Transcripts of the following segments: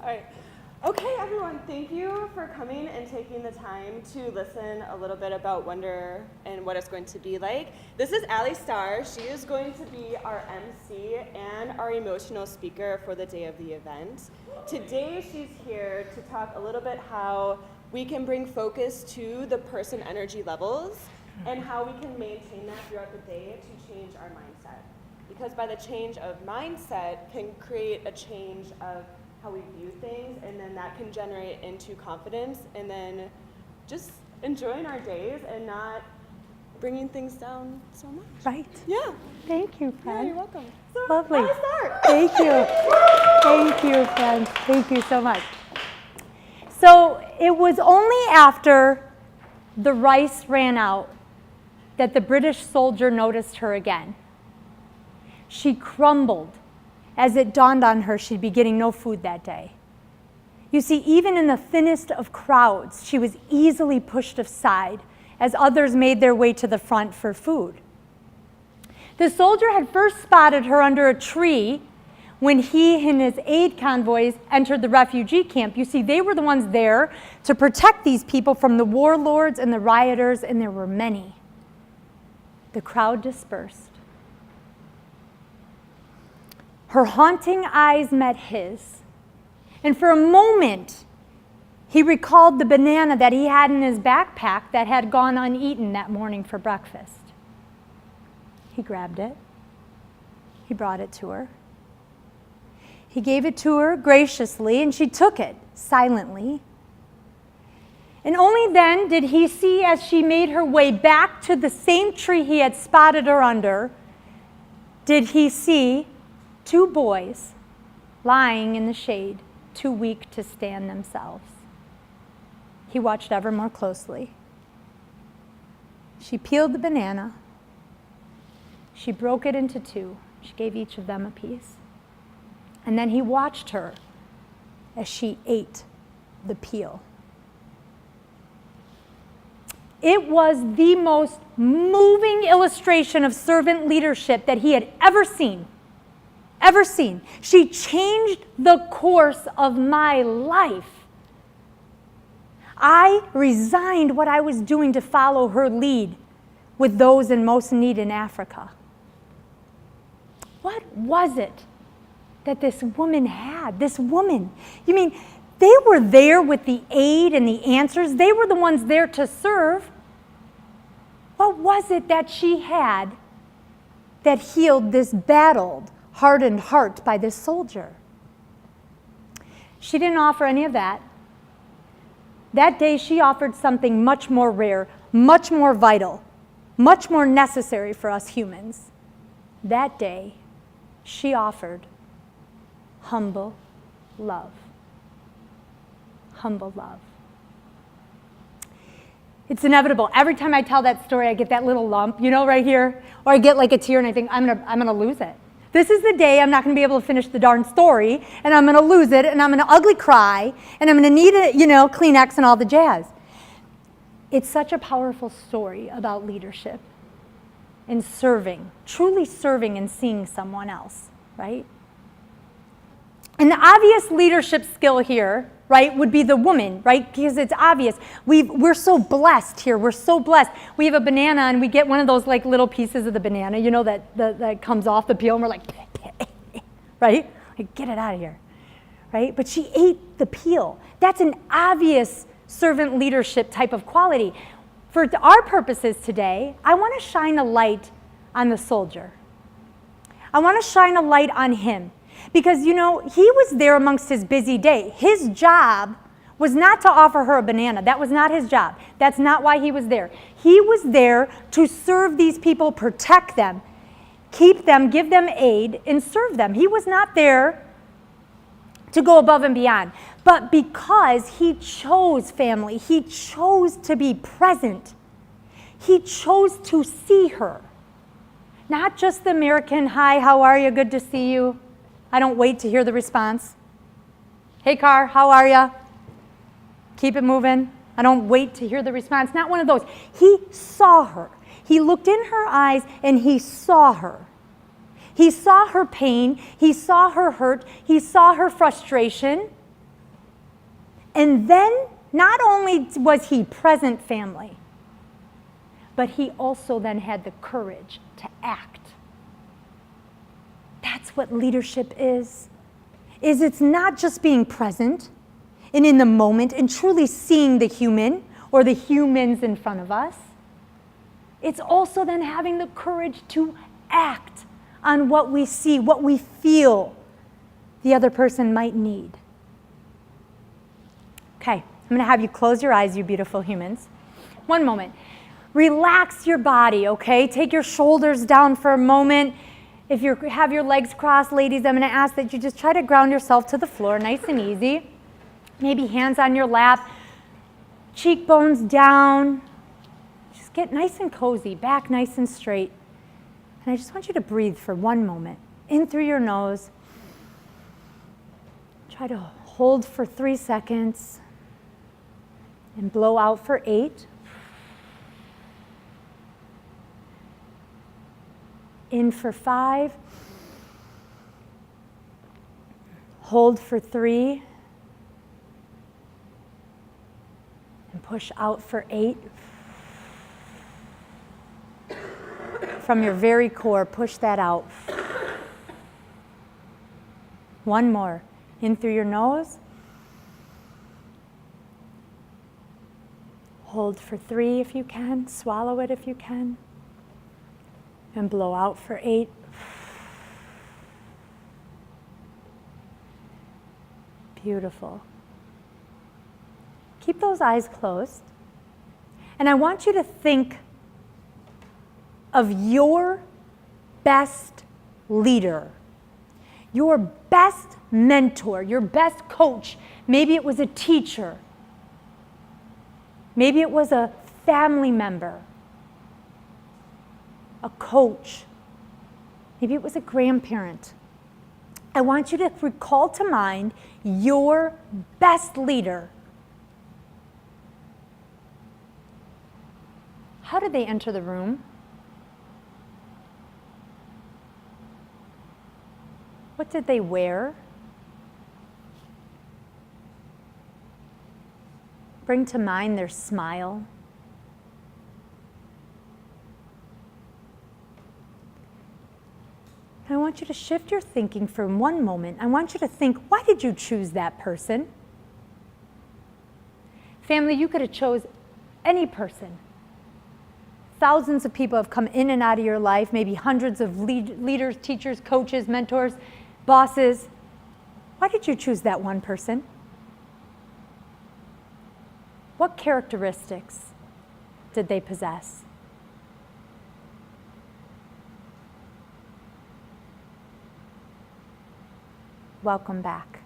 All right. Okay, everyone, thank you for coming and taking the time to listen a little bit about Wonder and what it's going to be like. This is Starr. She is going to be our MC and our emotional speaker for the day of the event. Today, she's here to talk a little bit how we can bring focus to the person energy levels and how we can maintain that throughout the day to change our mindset. Because by the change of mindset can create a change of how we view things, and then that can generate into confidence, and then just enjoying our days and not bringing things down so much. Right. Yeah. Thank you, friend. Yeah, you're welcome. So, Lovely. let's start. Thank you. Thank you, friend. Thank you so much. So it was only after the rice ran out that the British soldier noticed her again. She crumbled as it dawned on her she'd be getting no food that day. You see, even in the thinnest of crowds, she was easily pushed aside as others made their way to the front for food. The soldier had first spotted her under a tree when he and his aid convoys entered the refugee camp. You see, they were the ones there to protect these people from the warlords and the rioters, and there were many. The crowd dispersed. Her haunting eyes met his, and for a moment, he recalled the banana that he had in his backpack that had gone uneaten that morning for breakfast. He grabbed it. He brought it to her. He gave it to her graciously, and she took it silently. And only then did he see, as she made her way back to the same tree he had spotted her under, did he see two boys lying in the shade, too weak to stand themselves. He watched ever more closely. She peeled the banana. She broke it into two. She gave each of them a piece. And then he watched her as she ate the peel. It was the most moving illustration of servant leadership that he had ever seen. She changed the course of my life. I resigned what I was doing to follow her lead with those in most need in Africa. What was it that this woman had? This woman, you mean, they were there with the aid and the answers. They were the ones there to serve. What was it that she had that healed this battled, hardened heart by this soldier? She didn't offer any of that. That day she offered something much more rare, much more vital, much more necessary for us humans. That day she offered humble love. Humble love. It's inevitable. Every time I tell that story, I get that little lump, right here, or I get like a tear and I think, I'm gonna lose it. This is the day I'm not going to be able to finish the darn story, and I'm going to lose it, and I'm going to ugly cry, and I'm going to need a, Kleenex and all the jazz. It's such a powerful story about leadership and serving, truly serving and seeing someone else, right? And the obvious leadership skill here, right, would be the woman, right? Because it's obvious. We're so blessed here. We're so blessed. We have a banana, and we get one of those like little pieces of the banana, that comes off the peel, and we're like, right? Like, get it out of here, right? But she ate the peel. That's an obvious servant leadership type of quality. For our purposes today, I want to shine a light on the soldier. I want to shine a light on him. Because, he was there amongst his busy day. His job was not to offer her a banana. That was not his job. That's not why he was there. He was there to serve these people, protect them, keep them, give them aid, and serve them. He was not there to go above and beyond. But because he chose family, he chose to be present, he chose to see her. Not just the American, hi, how are you, good to see you. I don't wait to hear the response. Hey, car, how are you? Keep it moving. I don't wait to hear the response. Not one of those. He saw her. He looked in her eyes and he saw her. He saw her pain. He saw her hurt. He saw her frustration. And then not only was he present, family, but he also then had the courage to act. That's what leadership is it's not just being present and in the moment and truly seeing the human or the humans in front of us. It's also then having the courage to act on what we see, what we feel the other person might need. Okay, I'm going to have you close your eyes, you beautiful humans. One moment. Relax your body, okay? Take your shoulders down for a moment. If you have your legs crossed, ladies, I'm going to ask that you just try to ground yourself to the floor, nice and easy. Maybe hands on your lap, cheekbones down. Just get nice and cozy, back nice and straight. And I just want you to breathe for one moment. In through your nose. Try to hold for 3 seconds. And blow out for 8. In for 5. Hold for 3. And push out for 8. From your very core, push that out. One more. In through your nose. Hold for 3 if you can. Swallow it if you can. And blow out for 8. Beautiful. Keep those eyes closed. And I want you to think of your best leader, your best mentor, your best coach. Maybe it was a teacher. Maybe it was a family member, a coach. Maybe it was a grandparent. I want you to recall to mind your best leader. How did they enter the room? What did they wear? Bring to mind their smile. I want you to shift your thinking for one moment. I want you to think, why did you choose that person? Family, you could have chose any person. Thousands of people have come in and out of your life, maybe hundreds of leaders, teachers, coaches, mentors, bosses. Why did you choose that one person? What characteristics did they possess? Welcome back.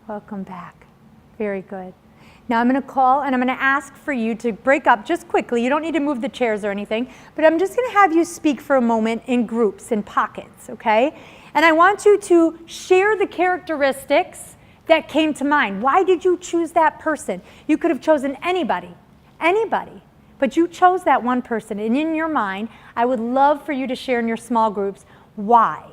Welcome back. Very good. Now I'm going to call and I'm going to ask for you to break up just quickly. You don't need to move the chairs or anything, but I'm just going to have you speak for a moment in groups, in pockets, okay? And I want you to share the characteristics that came to mind. Why did you choose that person? You could have chosen anybody, but you chose that one person. And in your mind, I would love for you to share in your small groups why.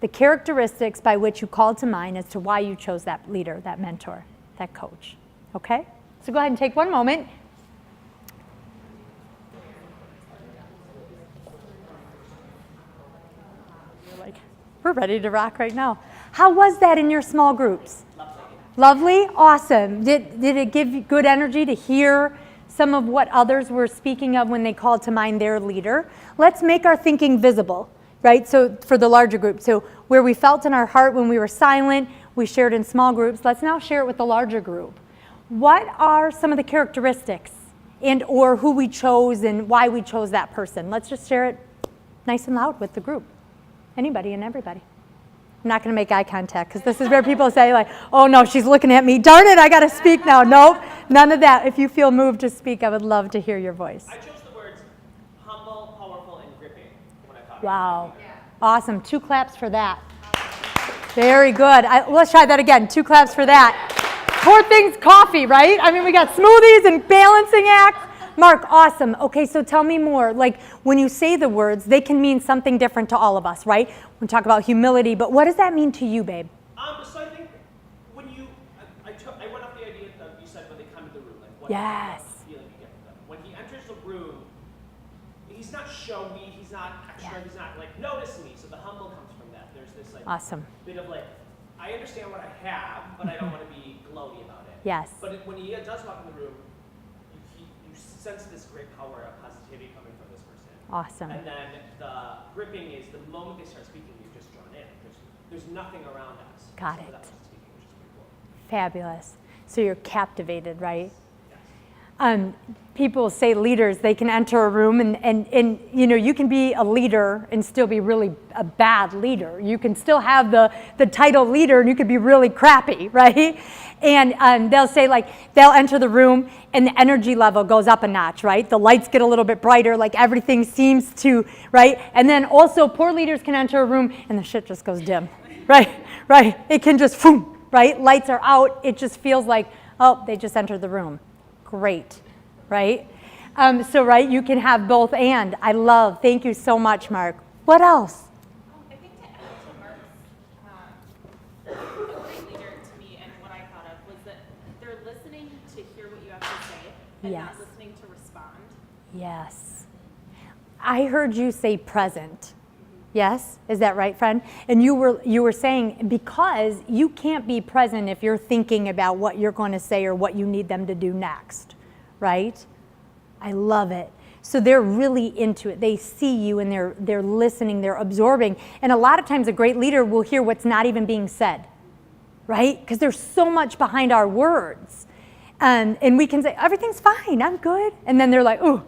The characteristics by which you called to mind as to why you chose that leader, that mentor, that coach. Okay? So go ahead and take one moment. We're ready to rock right now. How was that in your small groups? Lovely? Awesome. Did it give you good energy to hear some of what others were speaking of when they called to mind their leader? Let's make our thinking visible, right? So for the larger group. So where we felt in our heart when we were silent, we shared in small groups. Let's now share it with the larger group. What are some of the characteristics and or who we chose and why we chose that person? Let's just share it nice and loud with the group. Anybody and everybody. I'm not going to make eye contact because this is where people say like, oh no, she's looking at me. Darn it, I got to speak now. Nope, none of that. If you feel moved to speak, I would love to hear your voice. I chose the words humble, powerful, and gripping when I thought. Wow. Yeah. Awesome. 2 claps for that. Very good. Let's try that again. 2 claps for that. Poor thing's coffee, right? I mean, we got smoothies and balancing acts. Mark, awesome. Okay, so tell me more. Like, when you say the words, they can mean something different to all of us, right? We talk about humility, but what does that mean to you, babe? So I think when I went off the idea of said when they come to the room, like what Yes. feeling you get from them. When he enters the room, he's not showy, he's not extra, he's not like, notice me. So the humble comes from that. There's this like Awesome. bit of like, I understand what I have, but I don't want to be gloaty about it. Yes. But when he does walk in the room, you sense this great power of positivity coming from this person. Awesome. And then the gripping is the moment they start speaking, you're just drawn in. There's nothing around us. Got except for it. that person speaking, which is pretty cool. Fabulous. So you're captivated, right? Yes. People say leaders, they can enter a room and you know, you can be a leader and still be really a bad leader. You can still have the title leader and you could be really crappy, right? And they'll say like, they'll enter the room and the energy level goes up a notch, right? The lights get a little bit brighter, like everything seems to, right? And then also poor leaders can enter a room and the shit just goes dim, right? Right? It can just, boom, right? Lights are out. It just feels like, oh, they just entered the room. Great, right? So, right, you can have both and. I love, thank you so much, Mark. What else? I think to add to Mark's, a great leader to me and what I thought of was that they're listening to hear what you have to say and Yes. not listening to respond. Yes. I heard you say present. Yes? Is that right, friend? And you were saying because you can't be present if you're thinking about what you're going to say or what you need them to do next, right? I love it. So they're really into it. They see you and they're listening, they're absorbing. And a lot of times a great leader will hear what's not even being said, right? Because there's so much behind our words. And we can say, everything's fine, I'm good. And then they're like, ooh,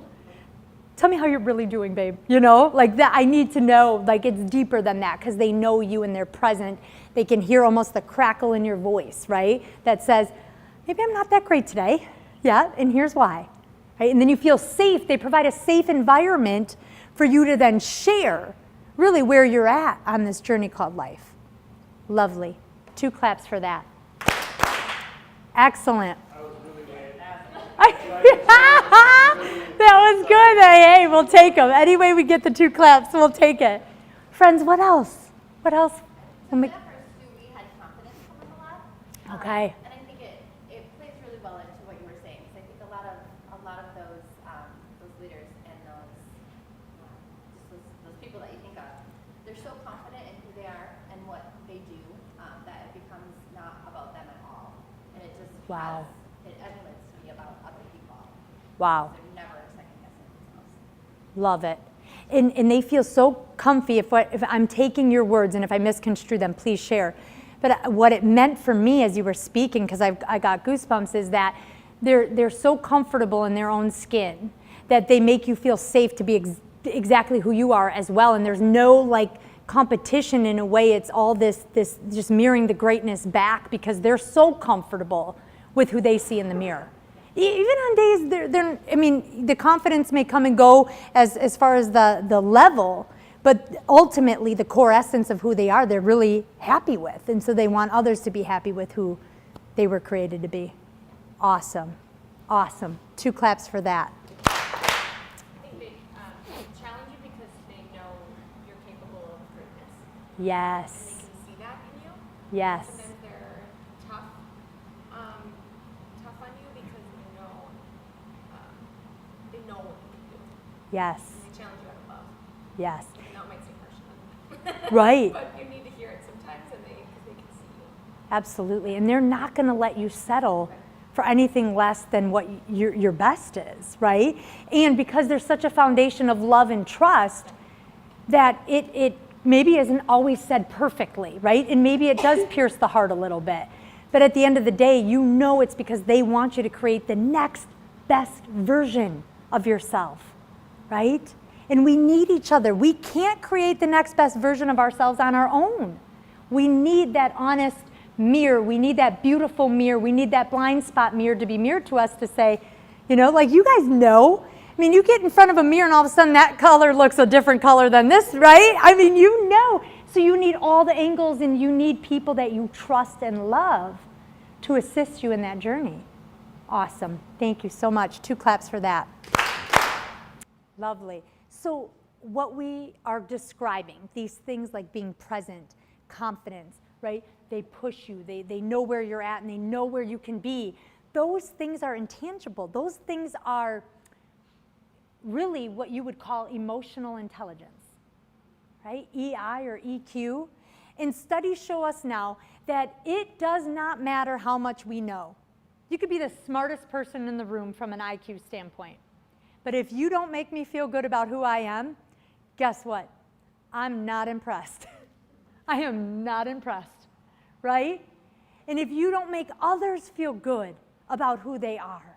tell me how you're really doing, babe. You know, like that. I need to know, like it's deeper than that because they know you and they're present. They can hear almost the crackle in your voice, right? That says, maybe I'm not that great today. Yeah, and here's why. Right? And then you feel safe. They provide a safe environment for you to then share really where you're at on this journey called life. Lovely. 2 claps for that. Excellent. That was good. Hey, we'll take them. Anyway, we get the 2 claps, we'll take it. Friends, what else? What else? So when I first knew we had confidence coming a lot. Okay. And I think it plays really well into what you were saying. Because I think a lot of those leaders and those people that you think of, they're so confident in who they are and what they do that it becomes not about them at all. And it just Wow. it emulates to be about other people. Wow. They're never second guessing themselves. Love it. And they feel so comfy. If I'm taking your words and if I misconstrue them, please share. But what it meant for me as you were speaking, because I got goosebumps, is that they're so comfortable in their own skin that they make you feel safe to be exactly who you are as well. And there's no like competition in a way. It's all this just mirroring the greatness back because they're so comfortable with who they see in the mirror. Even on days, I mean, the confidence may come and go as far as the level, but ultimately the core essence of who they are, they're really happy with. And so they want others to be happy with who they were created to be. Awesome. Awesome. 2 claps for that. I think they challenge you because they know you're capable of greatness. And Yes. they can see that in you. Yes. Sometimes they're tough on you because they know what you can do. Yes. And they challenge you out of love. Yes. And that might seem harsh. Right. But you need to hear it sometimes because they can see you. Absolutely. And they're not going to let you settle for anything less than what your best is, right? And because there's such a foundation of love and trust that it maybe isn't always said perfectly, right? And maybe it does pierce the heart a little bit. But at the end of the day, you know it's because they want you to create the next best version of yourself, right? And we need each other. We can't create the next best version of ourselves on our own. We need that honest mirror. We need that beautiful mirror. We need that blind spot mirror to be mirrored to us to say, you know, like you guys know. I mean, you get in front of a mirror and all of a sudden that color looks a different color than this, right? I mean, you know. So you need all the angles and you need people that you trust and love to assist you in that journey. Awesome. Thank you so much. 2 claps for that. Lovely. So what we are describing, these things like being present, confidence, right? They push you. They know where you're at and they know where you can be. those things are intangible. Those things are really what you would call emotional intelligence, right? EI or EQ. And studies show us now that it does not matter how much we know. You could be the smartest person in the room from an IQ standpoint. But if you don't make me feel good about who I am, guess what? I'm not impressed. I am not impressed, right? And if you don't make others feel good about who they are,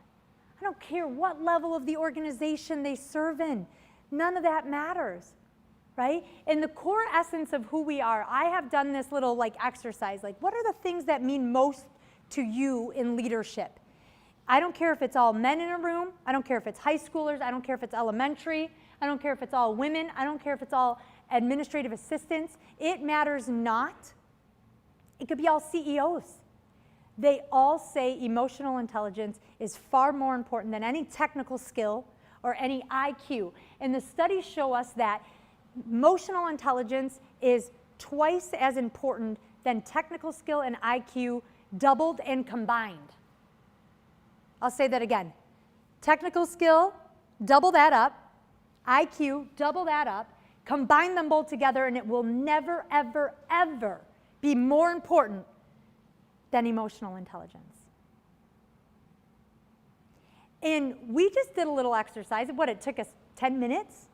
I don't care what level of the organization they serve in, none of that matters, right? And the core essence of who we are, I have done this little exercise, what are the things that mean most to you in leadership? I don't care if it's all men in a room, I don't care if it's high schoolers, I don't care if it's elementary, I don't care if it's all women, I don't care if it's all administrative assistants, it matters not. It could be all CEOs. They all say emotional intelligence is far more important than any technical skill or any IQ. And the studies show us that emotional intelligence is twice as important than technical skill and IQ doubled and combined. I'll say that again. Technical skill, double that up. IQ, double that up. Combine them both together and it will never, ever, ever be more important than emotional intelligence. And we just did a little exercise. It took us 10 minutes.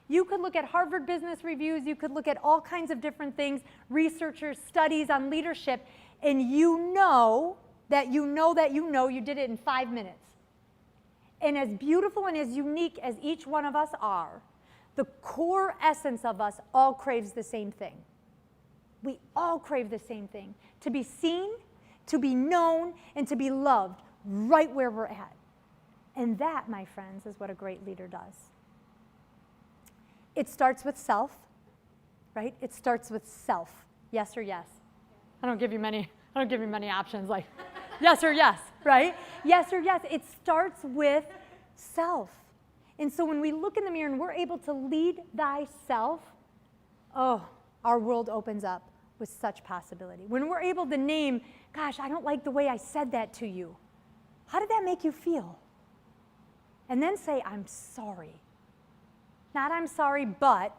You could look at Harvard Business Reviews, you could look at all kinds of different things, researchers, studies on leadership, and you know you did it in 5 minutes. And as beautiful and as unique as each one of us are, the core essence of us all craves the same thing. We all crave the same thing, to be seen, to be known, and to be loved right where we're at. And that, my friends, is what a great leader does. It starts with self, right? It starts with self. Yes or yes? I don't give you many options like yes or yes, right? Yes or yes. It starts with self. And so when we look in the mirror and we're able to lead thyself, oh, our world opens up with such possibility. When we're able to name, gosh, I don't like the way I said that to you. How did that make you feel? And then say, I'm sorry. Not I'm sorry, but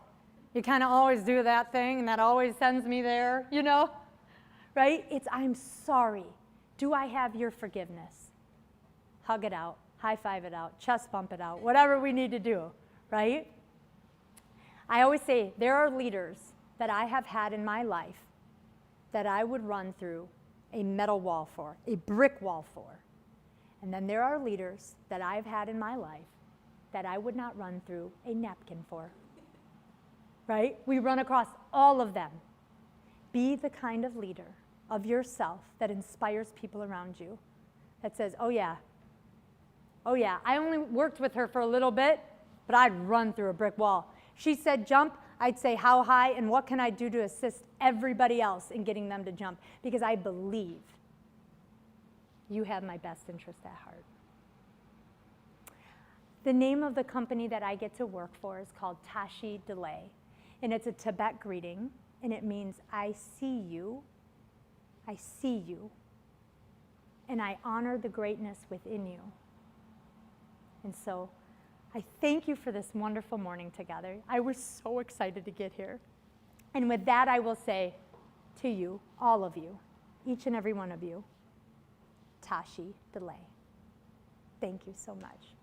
you kind of always do that thing and that always sends me there, right? It's I'm sorry. Do I have your forgiveness? Hug it out, high five it out, chest bump it out, whatever we need to do, right? I always say there are leaders that I have had in my life that I would run through a metal wall for, a brick wall for. And then there are leaders that I've had in my life that I would not run through a napkin for, right? We run across all of them. Be the kind of leader of yourself that inspires people around you, that says, oh yeah, I only worked with her for a little bit, but I'd run through a brick wall. She said jump, I'd say how high, and what can I do to assist everybody else in getting them to jump? Because I believe you have my best interest at heart. The name of the company that I get to work for is called Tashi Delay, and it's a Tibet greeting, and it means I see you, and I honor the greatness within you. And so I thank you for this wonderful morning together. I was so excited to get here. And with that, I will say to you, all of you, each and every one of you, Tashi Delay. Thank you so much.